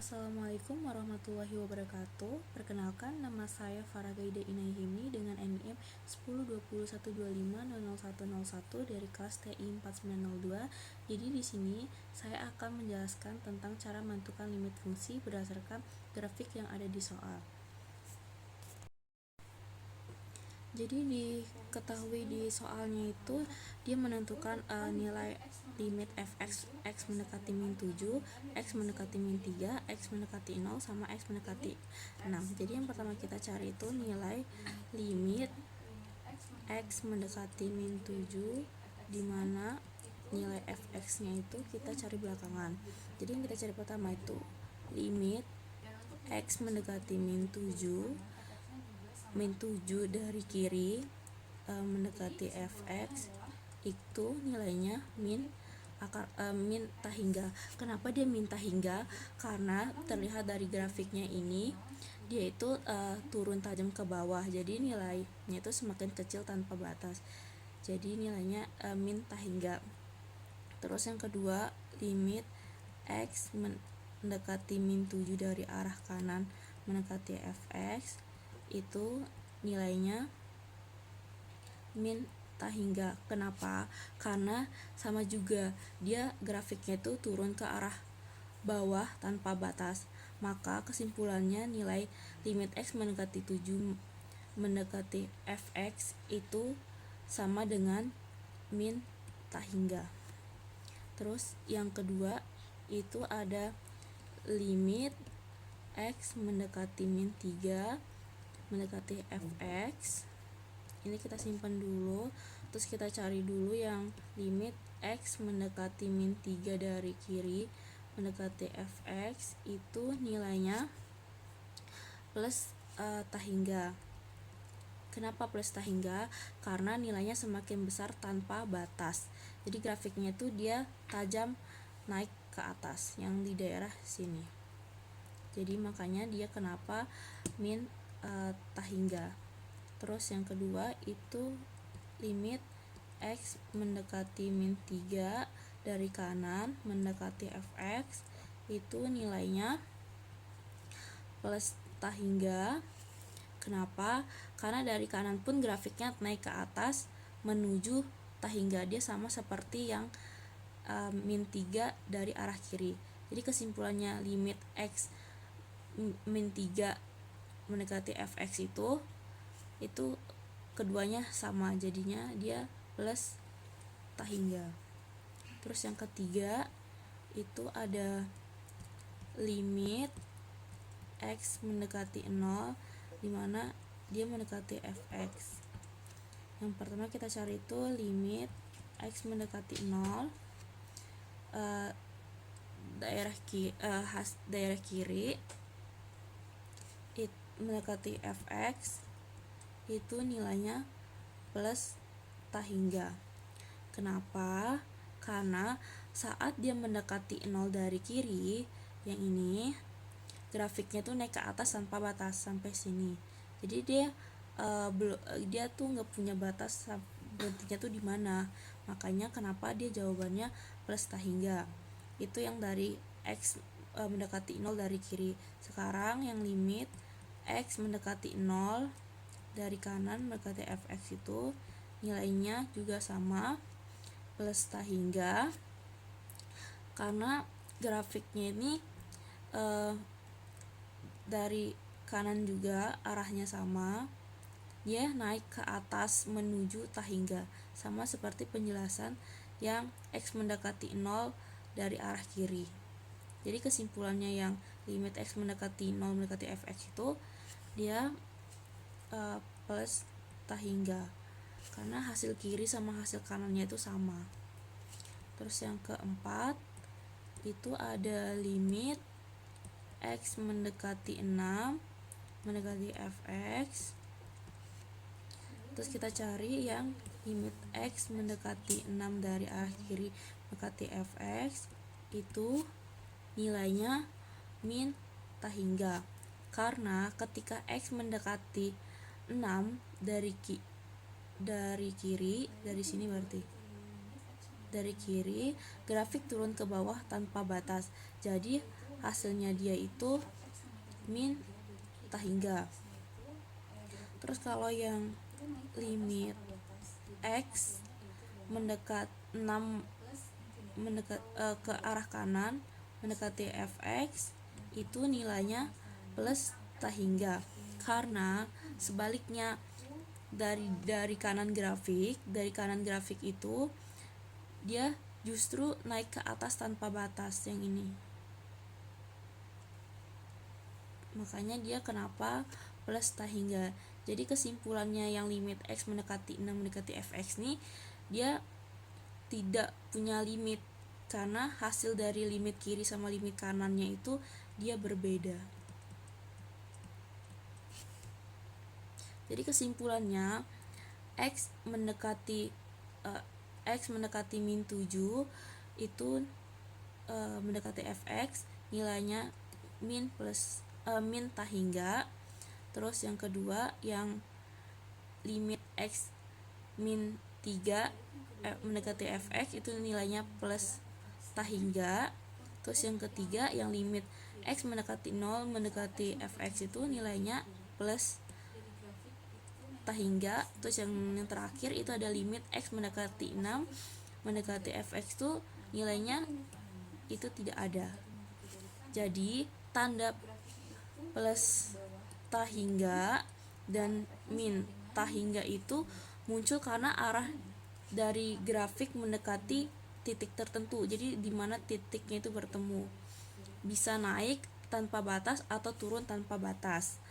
Assalamualaikum warahmatullahi wabarakatuh. Perkenalkan, nama saya Faragaida Inaihimni dengan NIM 102012500101 dari kelas TI 4902. Jadi di sini saya akan menjelaskan tentang cara menentukan limit fungsi berdasarkan grafik yang ada di soal. Jadi diketahui di soalnya itu dia menentukan nilai limit fx x mendekati min 7, x mendekati min 3, x mendekati 0 sama x mendekati 6. Jadi yang pertama kita cari itu nilai limit x mendekati min 7, di mana nilai fx-nya itu kita cari belakangan. Jadi yang kita cari pertama itu limit x mendekati min 7 dari kiri mendekati fx itu nilainya min tak hingga. Kenapa dia minta hingga? Karena terlihat dari grafiknya ini dia itu turun tajam ke bawah, jadi nilainya itu semakin kecil tanpa batas, jadi nilainya min tak hingga. Terus yang kedua, limit x mendekati min 7 dari arah kanan mendekati fx itu nilainya min tak hingga. Kenapa? Karena sama juga dia grafiknya itu turun ke arah bawah tanpa batas. Maka kesimpulannya nilai limit x mendekati 7 mendekati fx itu sama dengan min tak hingga. Terus yang kedua itu ada limit x mendekati min 3 mendekati fx. Ini kita simpan dulu, terus kita cari dulu yang limit x mendekati min 3 dari kiri mendekati fx itu nilainya plus tak hingga. Kenapa plus tak hingga? Karena nilainya semakin besar tanpa batas, jadi grafiknya itu dia tajam naik ke atas yang di daerah sini, jadi makanya dia kenapa min tak hingga. Terus yang kedua itu limit x mendekati min 3 dari kanan mendekati fx itu nilainya plus tak hingga. Kenapa? Karena dari kanan pun grafiknya naik ke atas menuju tak hingga, dia sama seperti yang min 3 dari arah kiri. Jadi kesimpulannya limit x min 3 mendekati fx itu keduanya sama, jadinya dia plus tak hingga. Terus yang ketiga itu ada limit x mendekati 0 dimana dia mendekati fx. Yang pertama kita cari itu limit x mendekati 0 daerah kiri mendekati fx itu nilainya plus tak hingga. Kenapa? Karena saat dia mendekati 0 dari kiri, yang ini grafiknya tuh naik ke atas tanpa batas sampai sini, jadi dia tuh nggak punya batas berhentinya tuh di mana. Makanya kenapa dia jawabannya plus tak hingga. Itu yang dari x mendekati 0 dari kiri. Sekarang yang limit x mendekati 0 dari kanan mendekati fx itu nilainya juga sama plus tak hingga. Karena grafiknya ini dari kanan juga arahnya sama, dia naik ke atas menuju tak hingga, sama seperti penjelasan yang x mendekati 0 dari arah kiri. Jadi kesimpulannya yang limit x mendekati 0 mendekati fx itu dia plus tak hingga, karena hasil kiri sama hasil kanannya itu sama. Terus yang keempat itu ada limit x mendekati 6 mendekati fx. Terus kita cari yang limit x mendekati 6 dari arah kiri mendekati fx itu nilainya min tak hingga. Karena ketika x mendekati 6 dari kiri, dari sini berarti dari kiri, grafik turun ke bawah tanpa batas, jadi hasilnya dia itu min tahingga. Terus kalau yang limit x mendekat 6 ke arah kanan mendekati fx itu nilainya plus tahingga, karena sebaliknya dari kanan grafik itu dia justru naik ke atas tanpa batas yang ini. Makanya dia kenapa plus tahingga. Jadi kesimpulannya yang limit x mendekati 6 mendekati fx nih dia tidak punya limit, karena hasil dari limit kiri sama limit kanannya itu dia berbeda. Jadi kesimpulannya x mendekati min 7 itu mendekati fx nilainya min tahingga. Terus yang kedua yang limit x min 3 mendekati fx itu nilainya plus tahingga. Terus yang ketiga yang limit x mendekati 0 mendekati fx itu nilainya plus tahingga. Terus yang terakhir itu ada limit x mendekati 6 mendekati fx itu nilainya itu tidak ada. Jadi tanda plus tahingga dan min tahingga itu muncul karena arah dari grafik mendekati titik tertentu. Jadi di mana titiknya itu bertemu, bisa naik tanpa batas atau turun tanpa batas.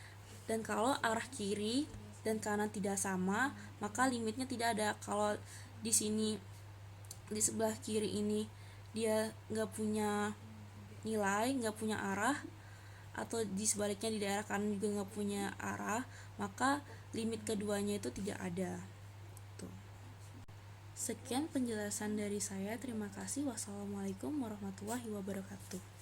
Dan kalau arah kiri dan kanan tidak sama, maka limitnya tidak ada. Kalau di sini di sebelah kiri ini dia nggak punya nilai, nggak punya arah, atau di sebaliknya di daerah kanan juga nggak punya arah, maka limit keduanya itu tidak ada. Tuh. Sekian penjelasan dari saya. Terima kasih. Wassalamualaikum warahmatullahi wabarakatuh.